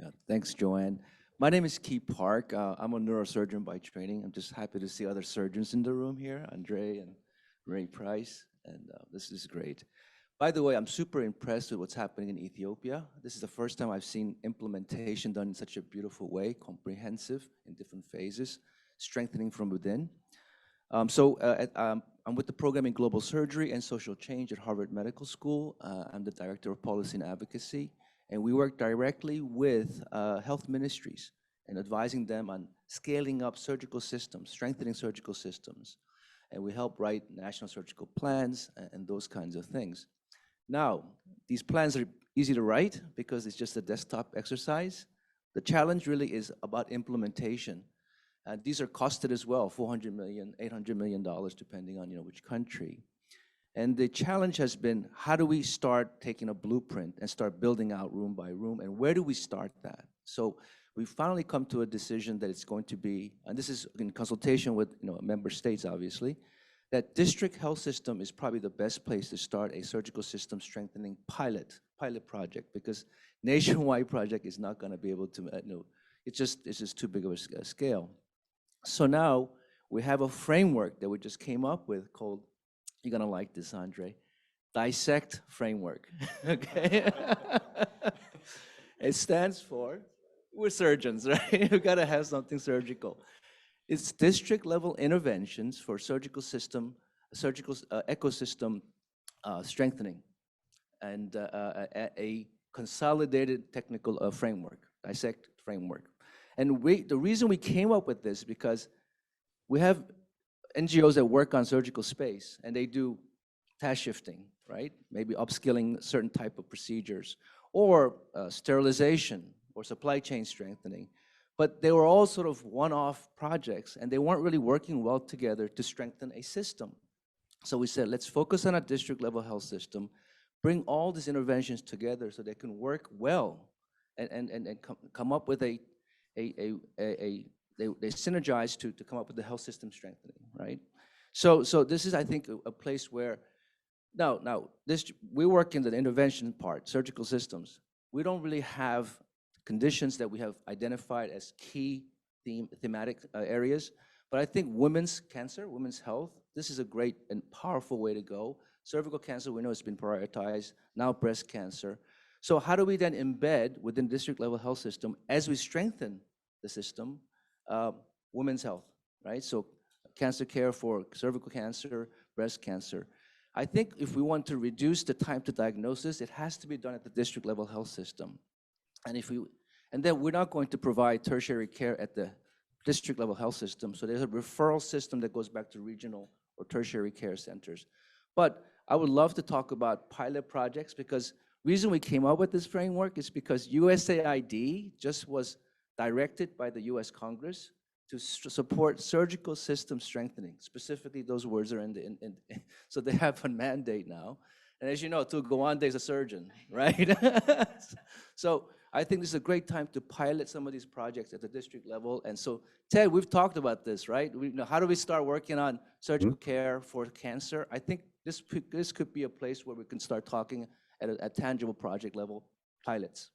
Yeah, thanks, Joanne. My name is Key Park. I'm a neurosurgeon by training. I'm just happy to see other surgeons in the room here, Andre and Ray Price, and this is great. By the way, I'm super impressed with what's happening in Ethiopia. This is the first time I've seen implementation done in such a beautiful way, comprehensive in different phases, strengthening from within. I'm with the program in global surgery and social change at Harvard Medical School. I'm the director of policy and advocacy, and we work directly with health ministries and advising them on scaling up surgical systems, strengthening surgical systems. And we help write national surgical plans and those kinds of things. Now, these plans are easy to write because it's just a desktop exercise. The challenge really is about implementation. These are costed as well, $400 million, $800 million, depending on which country. And the challenge has been, how do we start taking a blueprint and start building out room by room, and where do we start that? So we've finally come to a decision that it's going to be, and this is in consultation with member states, obviously, that district health system is probably the best place to start a surgical system strengthening pilot project, because nationwide project is not going to be able to, it's just too big of a scale. So now we have a framework that we just came up with called, you're going to like this, Andre, Dissect Framework. Okay? It stands for, we're surgeons, right? We've got to have something surgical. It's district level interventions for surgical ecosystem strengthening, and a consolidated technical framework, Dissect Framework. And the reason we came up with this, because we have NGOs that work on surgical space, and they do task shifting, right? Maybe upskilling certain type of procedures, or sterilization, or supply chain strengthening. But they were all sort of one-off projects, and they weren't really working well together to strengthen a system. So we said, let's focus on a district-level health system, bring all these interventions together so they can work well, and come up with they synergize to come up with the health system strengthening, right? So this is, I think, a place where, now we work in the intervention part, surgical systems. We don't really have conditions that we have identified as key thematic areas, but I think women's cancer, women's health, this is a great and powerful way to go. Cervical cancer, we know it's been prioritized, now breast cancer. So how do we then embed within district level health system, as we strengthen the system, women's health, right? So cancer care for cervical cancer, breast cancer. I think if we want to reduce the time to diagnosis, it has to be done at the district level health system. And then we're not going to provide tertiary care at the district level health system. So there's a referral system that goes back to regional or tertiary care centers. But I would love to talk about pilot projects, because reason we came up with this framework is because USAID just was directed by the US Congress to support surgical system strengthening. Specifically, those words are so they have a mandate now. And as you know, Tugo Wande is a surgeon, right? So I think this is a great time to pilot some of these projects at the district level. And so, Ted, we've talked about this, right? How do we start working on surgical care for cancer? I think this could be a place where we can start talking at a tangible project level pilots.